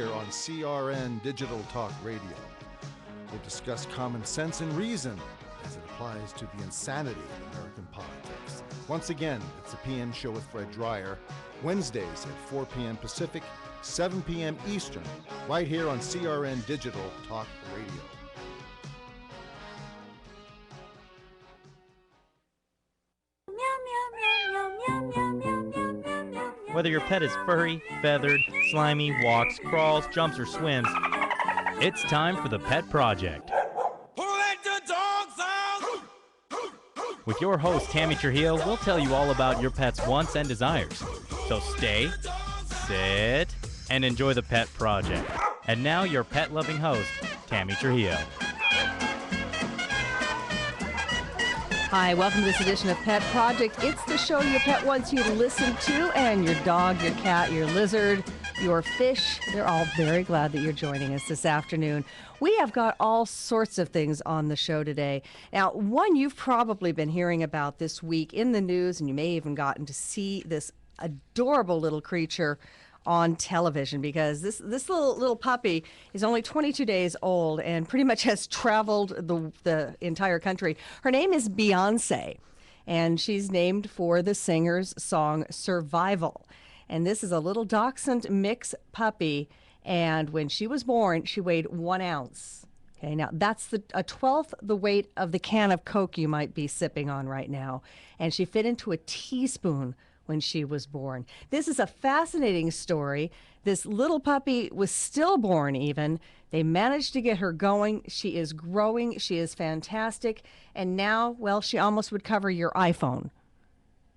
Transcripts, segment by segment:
Here on CRN Digital Talk Radio. We'll discuss common sense and reason as it applies to the insanity of American politics. Once again, it's the PM Show with Fred Dreyer, Wednesdays at 4 p.m. Pacific, 7 p.m. Eastern, right here on CRN Digital Talk Radio. Whether your pet is furry, feathered, slimy, walks, crawls, jumps, or swims, it's time for the Pet Project. With your host, Tammy Trujillo, we'll tell you all about your pet's wants and desires. So stay, sit, and enjoy the Pet Project. And now your pet-loving host, Tammy Trujillo. Hi, welcome to this edition of Pet Project. It's the show your pet wants you to listen to, and your dog, your cat, your lizard, your fish, they're all very glad that you're joining us this afternoon. We have got all sorts of things on the show today. Now, one you've probably been hearing about this week in the news, and you may even gotten to see this adorable little creature on television, because this little puppy is only 22 days old and pretty much has traveled the entire country. Her name is Beyonce, and she's named for the singer's song Survival. And this is a little dachshund mix puppy, and when she was born, she weighed 1 ounce. Okay, now that's a twelfth the weight of the can of Coke you might be sipping on right now, and she fit into a teaspoon when she was born. This is a fascinating story. This little puppy was stillborn even. They managed to get her going. She is growing. She is fantastic. And now, well, she almost would cover your iPhone.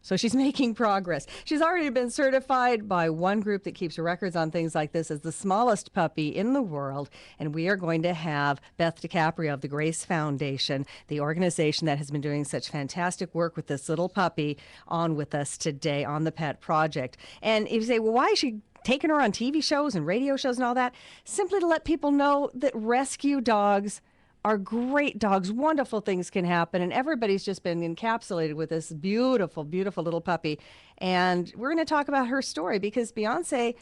So she's making progress. She's already been certified by one group that keeps records on things like this as the smallest puppy in the world. And we are going to have Beth DiCaprio of the Grace Foundation, the organization that has been doing such fantastic work with this little puppy, on with us today on the Pet Project. And if you say, well, why is she taking her on TV shows and radio shows and all that? Simply to let people know that rescue dogs are great dogs. Wonderful things can happen, and everybody's just been encapsulated with this beautiful, beautiful little puppy. And we're going to talk about her story, because Beyonce,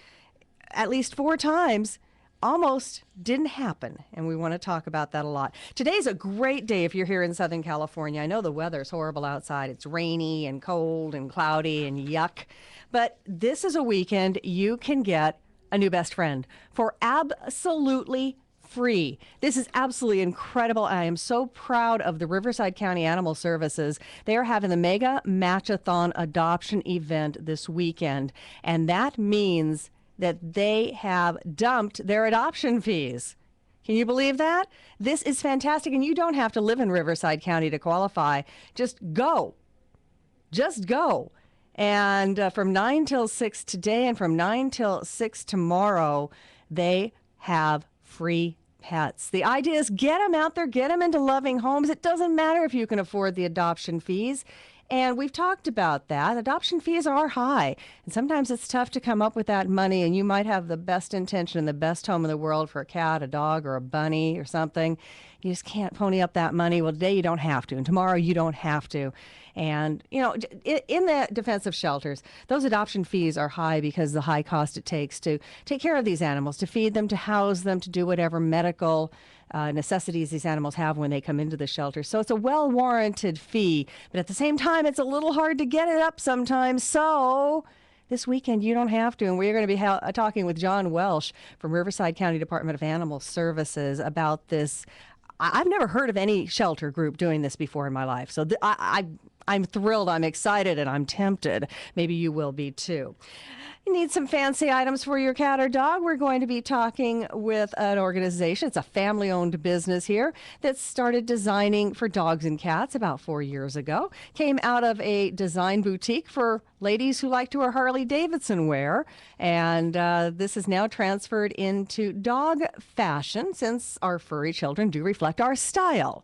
at least 4 times, almost didn't happen, and we want to talk about that a lot. Today's a great day if you're here in Southern California. I know the weather's horrible outside. It's rainy and cold and cloudy and yuck, but this is a weekend you can get a new best friend for absolutely free. This is absolutely incredible. I am so proud of the Riverside County Animal Services. They are having the Mega Matchathon adoption event this weekend, and that means that they have dumped their adoption fees. Can you believe that? This is fantastic, and you don't have to live in Riverside County to qualify. Just go. Just go. And from 9 till 6 today and from 9 till 6 tomorrow, they have free pets. The idea is get them out there, get them into loving homes. It doesn't matter if you can afford the adoption fees. And we've talked about that. Adoption fees are high, and sometimes it's tough to come up with that money, and you might have the best intention and the best home in the world for a cat, a dog, or a bunny or something. You just can't pony up that money. Well, today you don't have to, and tomorrow you don't have to. And, you know, in the defense of shelters, those adoption fees are high because of the high cost it takes to take care of these animals, to feed them, to house them, to do whatever medical necessities these animals have when they come into the shelter. So it's a well-warranted fee, but at the same time, it's a little hard to get it up sometimes. So this weekend, you don't have to. And we're going to be talking with John Welsh from Riverside County Department of Animal Services about this. I've never heard of any shelter group doing this before in my life. So I'm thrilled, I'm excited, and I'm tempted. Maybe you will be too. You need some fancy items for your cat or dog? We're going to be talking with an organization. It's a family-owned business here that started designing for dogs and cats about 4 years ago. Came out of a design boutique for ladies who like to wear Harley-Davidson wear. And this is now transferred into dog fashion, since our furry children do reflect our style.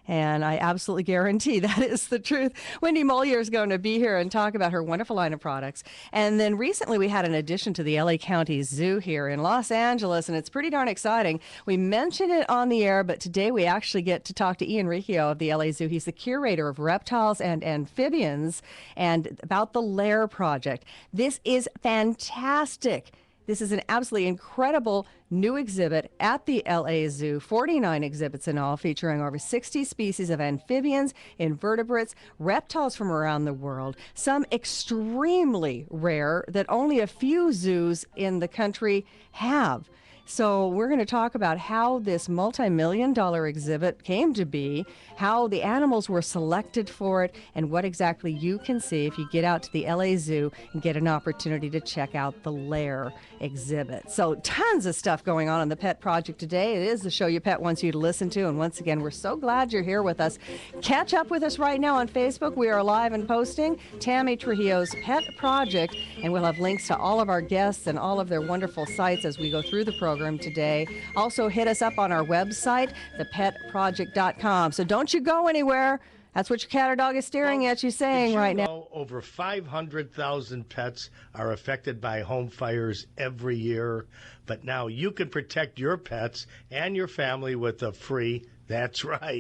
And I absolutely guarantee that is the truth. Wendy Mollier is going to be here and talk about her wonderful line of products. And then recently we had an addition to the LA County Zoo here in Los Angeles, and it's pretty darn exciting. We mentioned it on the air, but today we actually get to talk to Ian Riccio of the LA Zoo. He's the curator of reptiles and amphibians, and about the Lair Project. This is fantastic. This is an absolutely incredible new exhibit at the LA Zoo. 49 exhibits in all, featuring over 60 species of amphibians, invertebrates, reptiles from around the world, some extremely rare that only a few zoos in the country have. So we're going to talk about how this multi-million-dollar exhibit came to be, how the animals were selected for it, and what exactly you can see if you get out to the LA Zoo and get an opportunity to check out the Lair exhibit. So tons of stuff going on the Pet Project today. It is the show your pet wants you to listen to, and once again, we're so glad you're here with us. Catch up with us right now on Facebook. We are live and posting Tammy Trujillo's Pet Project, and we'll have links to all of our guests and all of their wonderful sites as we go through the program today. Also, hit us up on our website, thepetproject.com. So don't you go anywhere. That's what your cat or dog is staring at you saying right now. Over 500,000 pets are affected by home fires every year. But now you can protect your pets and your family with a free, that's right,